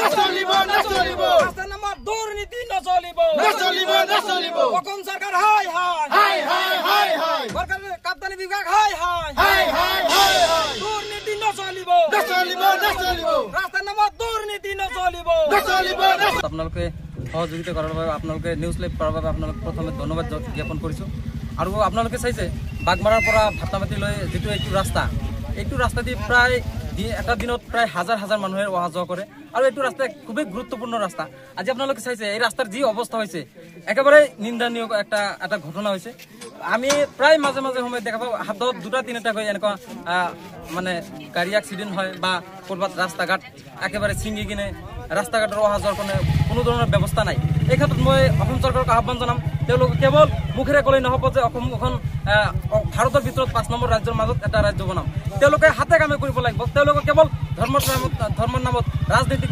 নচলিব নচলিব রাস্তার নামত দুর্নীতি নচলিব নচলিব নচলিব অসম সরকার হাই হাই হাই হাই হাই হাই সরকারের কাপ্তানি বিভাগ হাই হাই হাই হাই হাই হাই দুর্নীতি নচলিব নচলিব নচলিব রাস্তার নামত দুর্নীতি নচলিব নচলিব আপোনালোকে সহযোগিতা কৰাৰ বাবে আপোনালোকে নিউজ লাইভ কৰাৰ বাবে আপোনালোক প্ৰথমে ধন্যবাদ জ্ঞাপন কৰিছোঁ আৰু আপোনালোকে চাইছে বাগমাৰাৰ পৰা ভাট্টামাটিলৈ যিটো এইটো ৰাস্তা দি প্ৰায় এটা দিনত প্ৰায় হাজাৰ হাজাৰ মানুহে অহা যোৱা কৰে আৰু এইটো ৰাস্তা খুবেই গুৰুত্বপূৰ্ণ ৰাস্তা আজি আপোনালোকে চাইছে এই ৰাস্তাৰ যি অৱস্থা হৈছে একেবাৰে নিন্দনীয় এটা ঘটনা হৈছে আমি প্ৰায় মাজে মাজে সময় দেখা পাওঁ হাতত দুটা তিনিটাকৈ এনেকুৱা মানে গাড়ী এক্সিডেণ্ট হয় বা ক'ৰবাত ৰাস্তা ঘাট একেবাৰে ছিঙি কিনে ৰাস্তা ঘাটৰ অহা যোৱাৰ কোনো ধৰণৰ ব্যৱস্থা নাই এই ক্ষেত্ৰত মই অসম চৰকাৰক আহ্বান জনাম তেওঁলোকে কেৱল মুখেৰে ক'লেই নহ'ব যে অসমখন ভাৰতৰ ভিতৰত ৫ নম্বৰ ৰাজ্যৰ মাজত এটা ৰাজ্য বনাম তেওঁলোকে হাতে কামে কৰিব লাগিব তেওঁলোকে কেৱল ধৰ্মৰ নামত ৰাজনীতি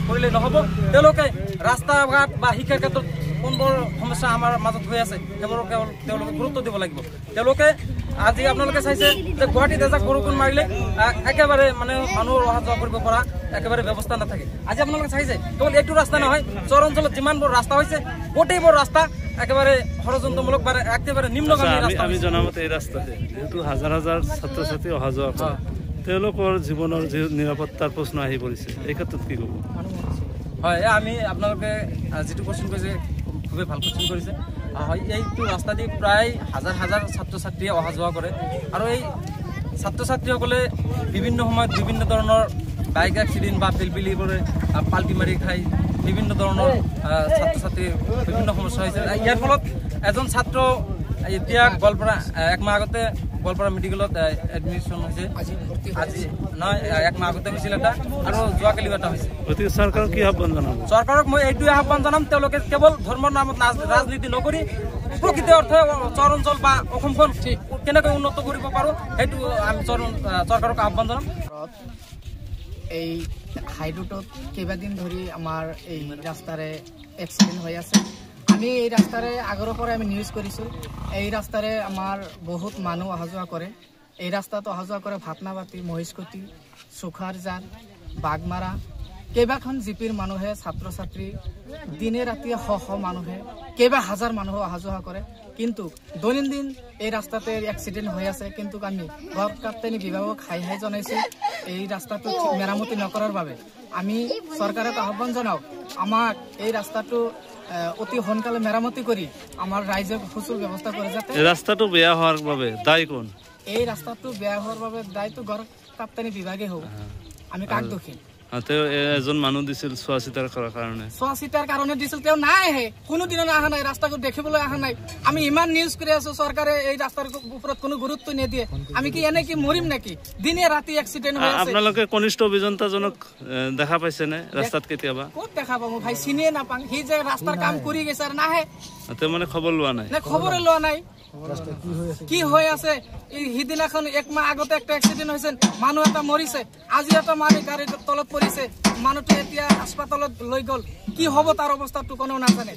কৰিলে নহ'ব তেওঁলোকে ৰাস্তা ঘাট বা শিক্ষাৰ ক্ষেত্ৰত কোনবোৰ সমস্যা আমাৰ মাজত হৈ আছে সেইবোৰ কেৱল তেওঁলোকে গুৰুত্ব দিব লাগিব তেওঁলোকে আজি আপোনালোকে চাইছে যে গুৱাহাটীত এজাক বৰষুণ মাৰিলে একেবাৰে মানে মানুহৰ অহা যোৱা কৰিব পৰা একেবাৰে ব্যৱস্থা নাথাকে আজি আপোনালোকে চাইছে কেৱল এইটো ৰাস্তা নহয় চৰ অঞ্চলত যিমানবোৰ ৰাস্তা হৈছে গোটেইবোৰ ৰাস্তা একেবাৰে ষড়যন্ত্ৰমূলক বা একেবাৰে নিম্নগামী ৰাস্তা আমি জনামতে এই ৰাস্তাতে যেহেতু হাজাৰ হাজাৰ ছাত্ৰ ছাত্ৰী অহা যোৱা কৰে তেওঁলোকৰ জীৱনৰ যি নিৰাপত্তাৰ প্ৰশ্ন আহি পৰিছে এই ক্ষেত্ৰত কি ক'ব হয় আমি আপোনালোকে যিটো কোৱেশ্যন কৰিছে খুবেই ভাল কোৱেশ্যন কৰিছে হয় এইটো ৰাস্তা দি প্ৰায় হাজাৰ হাজাৰ ছাত্ৰ ছাত্ৰীয়ে অহা যোৱা কৰে আৰু এই ছাত্ৰ ছাত্ৰীসকলে বিভিন্ন সময়ত বিভিন্ন ধৰণৰ বাইক এক্সিডেণ্ট বা পিলপিলিবোৰে পাল্টি মাৰি খাই বিভিন্ন ধৰণৰ ছাত্ৰ ছাত্ৰীৰ বিভিন্ন সমস্যা হৈছে ইয়াৰ ফলত এজন ছাত্ৰ এতিয়া গোৱালপাৰা এক মাহ আগতে গোৱালপাৰা মেডিকেলত এডমিশ্যন হৈছে আজি নহয় এক মাহ আগতে হৈছিল এটা আৰু যোৱাকালিও এটা হৈছে গতিকে চৰকাৰক কি আহ্বান জনাব চৰকাৰক মই এইটোৱে আহ্বান জনাম তেওঁলোকে কেৱল ধৰ্মৰ নামত ৰাজনীতি নকৰি প্ৰকৃত অৰ্থে চৰ অঞ্চল বা অসমখন কেনেকৈ উন্নত কৰিব পাৰোঁ সেইটো আমি চৰকাৰক আহ্বান জনাম এই হাইৰোডত কেইবাদিন ধৰি আমাৰ এই ৰাস্তাৰে এক্সিডেণ্ট হৈ আছে আমি এই ৰাস্তাৰে আগৰ পৰাই আমি নিউজ কৰিছোঁ এই ৰাস্তাৰে আমাৰ বহুত মানুহ অহা যোৱা কৰে এই ৰাস্তাত অহা যোৱা কৰে ভাটনাবাটি মহিষকটি চোখাৰজান বাগমাৰা কেইবাখন জিপিৰ মানুহে ছাত্ৰ ছাত্ৰী দিনে ৰাতিয়ে শ মানুহে কেইবা হাজাৰ মানুহ অহা যোৱা কৰে কিন্তু দৈনন্দিন এই ৰাস্তাতে এক্সিডেণ্ট হৈ আছে কিন্তু আমি কাপ্তানি বিভাগক হাই জনাইছোঁ এই ৰাস্তাটো মেৰামতি নকৰাৰ বাবে আমি চৰকাৰক আহ্বান জনাওঁ আমাক এই ৰাস্তাটো অতি সোনকালে মেৰামতি কৰি আমাৰ ৰাইজে সুচল ব্যৱস্থা কৰে যাতে ৰাস্তাটো বেয়া হোৱাৰ বাবে দায়ী কোন এই ৰাস্তাটো বেয়া হোৱাৰ বাবে দায়ীটো গড় কাপ্তানি বিভাগে হ'ব আমি কাক দোষী তেওঁ এজন মানুহ দিছিল চোৱা চিতাৰ কাৰণে দিছিল তেওঁ নাই আহে কোনোদিনে অহা নাই ৰাস্তাটো দেখিবলৈ অহা নাই আমি ইমান নিউজ কৰি আছো চৰকাৰে এই ৰাস্তাৰ ওপৰত কোনো গুৰুত্ব নিদিয়ে আমি কি এনে কি মৰিম নেকি দিনে ৰাতি এক্সিডেণ্ট হৈ আছে আপোনালোকে কনিষ্ঠ অভিযন্তাজনক দেখা পাইছে নে ৰাস্তাত কেতিয়াবা ক'ত দেখা পাম ভাই চিনিয়ে নাপাং সি যে ৰাস্তাৰ কাম কৰি গৈছে আৰু নাহে তেওঁ মানে খবৰ লোৱা নাই খবৰে লোৱা নাই কি হৈ আছে সিদিনাখন এক মাহ আগতে একটা এক্সিডেণ্ট হৈছে মানুহ এটা মৰিছে আজি এটা মানুহ গাড়ীৰ তলত পৰিছে মানুহটো এতিয়া হাস্পাতালত লৈ গ'ল কি হ'ব তাৰ অৱস্থাটো কোনেও নাজানে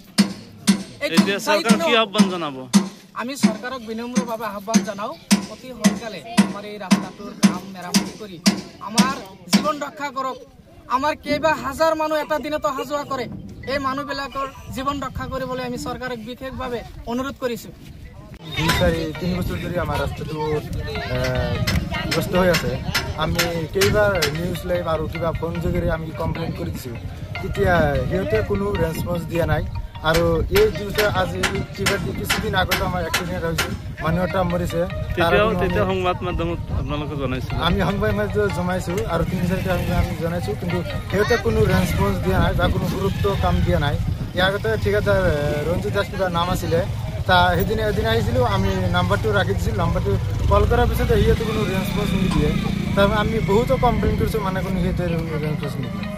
আমি চৰকাৰক বিনম্ৰভাৱে আহ্বান জনাওঁ অতি সোনকালে আমাৰ এই ৰাস্তাটোৰ কাম মেৰামতি কৰি আমাৰ জীৱন ৰক্ষা কৰক আমাৰ কেইবা হাজাৰ মানুহ এটা দিনত অহা যোৱা কৰে এই মানুহবিলাকৰ জীৱন ৰক্ষা কৰিবলৈ আমি চৰকাৰক বিশেষভাৱে অনুৰোধ কৰিছোঁ 2-3 বছৰ ধৰি আমাৰ ৰাস্তাটো গ্ৰস্ত হৈ আছে আমি কেইবাৰ নিউজ লাইভ আৰু কিবা ফোন যোগেৰে আমি কমপ্লেইন কৰি দিছোঁ তেতিয়া সিহঁতে কোনো ৰেছপন্স দিয়া নাই আৰু এই দিনটো আজি কিছুদিন আগতে আমাৰ এক্সিডেণ্ট হৈছিল মানুহ এটা মৰিছে তেতিয়া সংবাদ মাধ্যমত আপোনালোকে জনাইছিল আমি সংবাদ মাধ্যমত জনাইছোঁ আৰু 3-4টা আমি জনাইছোঁ কিন্তু সিহঁতে কোনো ৰেছপন্স দিয়া নাই বা কোনো গুৰুত্ব কাম দিয়া নাই ইয়াৰ আগতে ঠিকাদাৰ ৰঞ্জিত দাস কিবা নাম আছিলে সেইদিনে এদিন আহিছিলোঁ আমি নাম্বাৰটো ৰাখি দিছিলোঁ নাম্বাৰটো কল কৰাৰ পিছত সিহঁতে কোনো ৰেছপন্স নিদিয়ে তাৰ আমি বহুতো কমপ্লেইন কৰিছোঁ মানে কোনো সিহঁতে ৰেছপন্স নিদিয়ে